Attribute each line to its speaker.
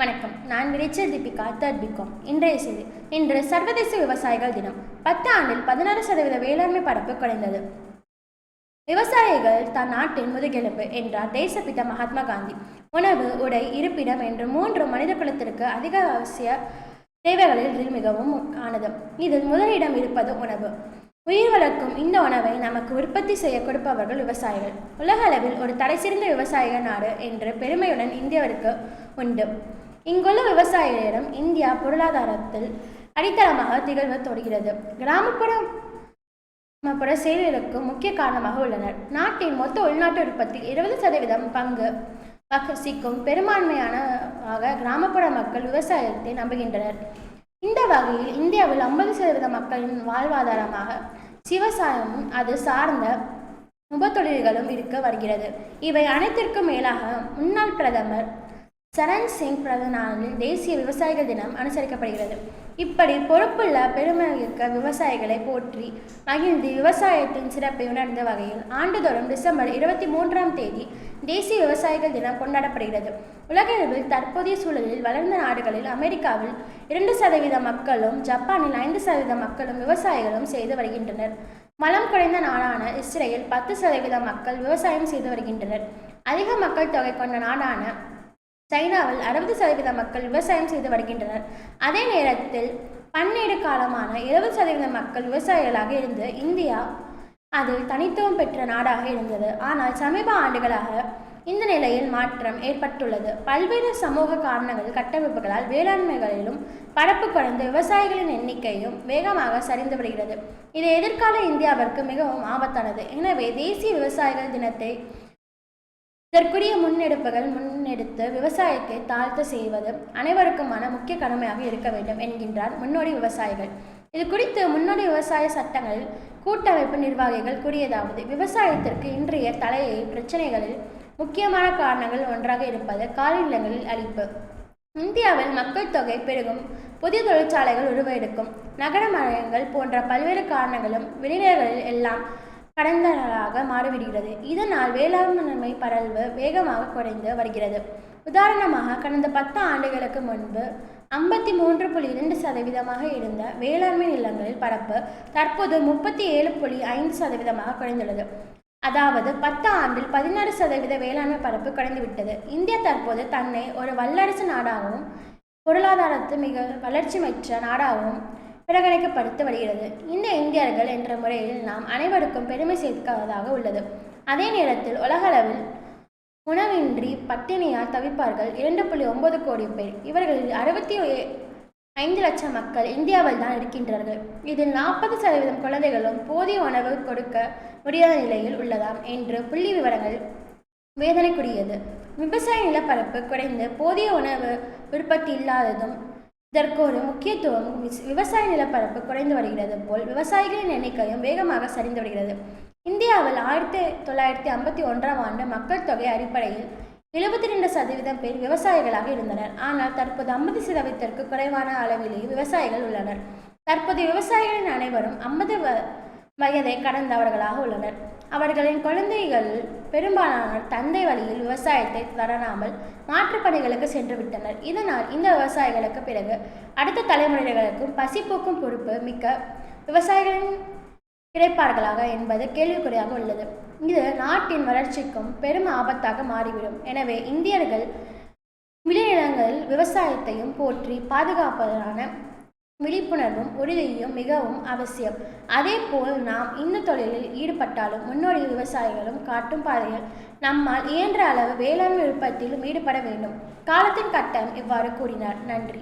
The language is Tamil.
Speaker 1: வணக்கம். நான் விரைச்சல் தீபிகா, தேர்ட் பிகாம். இன்றைய செய்தி. இன்று சர்வதேச விவசாயிகள் தினம். 10 ஆண்டில் 16% வேளாண்மை பரப்பு குறைந்தது. விவசாயிகள் தன் நாட்டின் முதுகெலும்பு என்றார் தேசப்பிதா மகாத்மா காந்தி. உணவு, உடை, இருப்பிடம் என்று 3 மனித குலத்திற்கு அதிக அவசிய தேவைகளில் இதில் மிகவும் ஆனது. இதில் முதலிடம் இருப்பது உணவு. உயிர் வளர்க்கும் இந்த உணவை நமக்கு உற்பத்தி செய்ய கொடுப்பவர்கள் விவசாயிகள். உலக அளவில் ஒரு தலைசிறந்த விவசாயிகள் நாடு என்று பெருமையுடன் இந்தியாவிற்கு உண்டு. இங்குள்ள விவசாயிகளிடம் இந்தியா பொருளாதாரத்தில் அடித்தளமாக திகழ்வு தொடர்கிறது. கிராமப்புற செயல்களுக்கு முக்கிய காரணமாக உள்ளனர். நாட்டின் மொத்த உள்நாட்டு உற்பத்தியில் 20% பங்கு வகிக்கும் பெரும்பான்மையான கிராமப்புற மக்கள் விவசாயத்தை நம்புகின்றனர். இந்த வகையில் இந்தியாவில் 50% மக்களின் வாழ்வாதாரமாக விவசாயமும் அது சார்ந்த உபத்தொழில்களும் இருக்க வருகிறது. இவை அனைத்திற்கும் மேலாக முன்னாள் பிரதமர் சரண் சிங் பிரதமரின் தேசிய விவசாயிகள் தினம் அனுசரிக்கப்படுகிறது. இப்படி பொறுப்புள்ள பெருமைமிக்க விவசாயிகளை போற்றி மகிழ்ந்து விவசாயத்தின் சிறப்பை உணர்ந்த வகையில் ஆண்டுதோறும் டிசம்பர் 23ஆம் தேதி தேசிய விவசாயிகள் தினம் கொண்டாடப்படுகிறது. உலகளவில் தற்போதைய சூழலில் வளர்ந்த நாடுகளில் அமெரிக்காவில் 2% மக்களும் ஜப்பானில் 5% மக்களும் விவசாயிகளும் செய்து வருகின்றனர். வளம் குறைந்த நாடான இஸ்ரேல் 10% மக்கள் விவசாயம் செய்து வருகின்றனர். அதிக மக்கள் தொகை கொண்ட நாடான சைனாவில் 60% மக்கள் விவசாயம் செய்து வருகின்றனர். அதே நேரத்தில் பன்னெடு காலமான 70% மக்கள் விவசாயிகளாக இருந்து இந்தியா அதில் தனித்துவம் பெற்ற நாடாக இருந்தது. ஆனால் சமீப ஆண்டுகளாக இந்த நிலையில் மாற்றம் ஏற்பட்டுள்ளது. பல்வேறு சமூக காரணங்கள், கட்டமைப்புகளால் வேளாண்மைகளிலும் பரப்பு குறைந்து விவசாயிகளின் எண்ணிக்கையும் வேகமாக சரிந்து வருகிறது. இது எதிர்கால இந்தியாவிற்கு மிகவும் ஆபத்தானது. எனவே தேசிய விவசாயிகள் தினத்தை இதற்குரிய முன்னெடுத்து விவசாயத்தை தாழ்த்த செய்வது அனைவருக்குமான முக்கிய கடமையாக இருக்க வேண்டும் என்கின்றார் முன்னோடி விவசாயிகள். இது குறித்து முன்னோடி விவசாய சட்டங்களில் கூட்டமைப்பு நிர்வாகிகள் கூறியதாவது: விவசாயத்திற்கு இன்றைய தலையை பிரச்சனைகளில் முக்கியமான காரணங்கள் ஒன்றாக இருப்பது கால்நிலங்களில் அழிப்பு. இந்தியாவில் மக்கள் தொகை பெருகும், புதிய தொழிற்சாலைகள் உருவெடுக்கும், நகரமயங்கள் போன்ற பல்வேறு காரணங்களும் வெளிநகர்களில் எல்லாம் கடந்தலாக மாறிவிடுகிறது. இதனால் வேளாண்மை பரவல் வேகமாக குறைந்து வருகிறது. உதாரணமாக கடந்த 10 ஆண்டுகளுக்கு முன்பு 53.2% இருந்த வேளாண்மை நிலங்களில் பரப்பு தற்போது 37.5% குறைந்துள்ளது. அதாவது 10 ஆண்டில் 16% வேளாண்மை பரப்பு குறைந்துவிட்டது. இந்தியா தற்போது தன்னை ஒரு வல்லரசு நாடாகவும் பொருளாதாரத்தில் மிக வளர்ச்சி பெற்ற நாடாகவும் பிரகடனப்படுத்தி வருகிறது. இந்த இந்தியர்கள் என்ற முறையில் நாம் அனைவருக்கும் பெருமை சேர்ப்பதாக உள்ளது. அதே நேரத்தில் உலகளவில் உணவின்றி பட்டினியால் தவிப்பார்கள் 2.9 கோடி பேர். இவர்களில் 65 லட்சம் மக்கள் இந்தியாவில் தான் இருக்கின்றார்கள். இதில் 40% குழந்தைகளும் போதிய உணவு கொடுக்க முடியாத நிலையில் உள்ளதாம் என்று புள்ளி விவரங்கள் வேதனைக்குரியது. விவசாய நிலப்பரப்பு குறைந்து போதிய உணவு உற்பத்தி இல்லாததும் இதற்கு ஒரு முக்கியத்துவம். விவசாய நிலப்பரப்பு குறைந்து வருகிறது போல் விவசாயிகளின் எண்ணிக்கையும் வேகமாக சரிந்து வருகிறது. இந்தியாவில் 1951ஆம் ஆண்டு மக்கள் தொகை அடிப்படையில் 72% பேர் விவசாயிகளாக இருந்தனர். ஆனால் தற்போது 50%ற்கு குறைவான அளவிலேயே விவசாயிகள் உள்ளனர். தற்போது விவசாயிகளின் அனைவரும் 50 வயதை கடந்தவர்களாக உள்ளனர். அவர்களின் குழந்தைகள் பெரும்பாலானோர் தந்தை வழியில் விவசாயத்தை தொடராமல் மாற்றுப் பணிகளுக்கு சென்று விட்டனர். இதனால் இந்த விவசாயிகளுக்கு பிறகு அடுத்த தலைமுறைகளுக்கும் பசி போக்கும் பொறுப்பு மிக்க விவசாயிகளின் கிடைப்பார்களாக என்பது கேள்விக்குறியாக உள்ளது. இது நாட்டின் வளர்ச்சிக்கும் பெரும் ஆபத்தாக மாறிவிடும். எனவே இந்தியர்கள் விளைநிலங்களில் விவசாயத்தையும் போற்றி பாதுகாப்பதற்கான விழிப்புணர்வும் உறுதியும் மிகவும் அவசியம். அதே போல் நாம் இந்த தொழிலில் ஈடுபட்டாலும் முன்னோடி விவசாயிகளும் காட்டும் பாதையில் நம்மால் இயன்ற அளவு வேளாண்மை உற்பத்தியிலும் ஈடுபட வேண்டும். காலத்தின் கட்டம் இவ்வாறு கூறினார். நன்றி.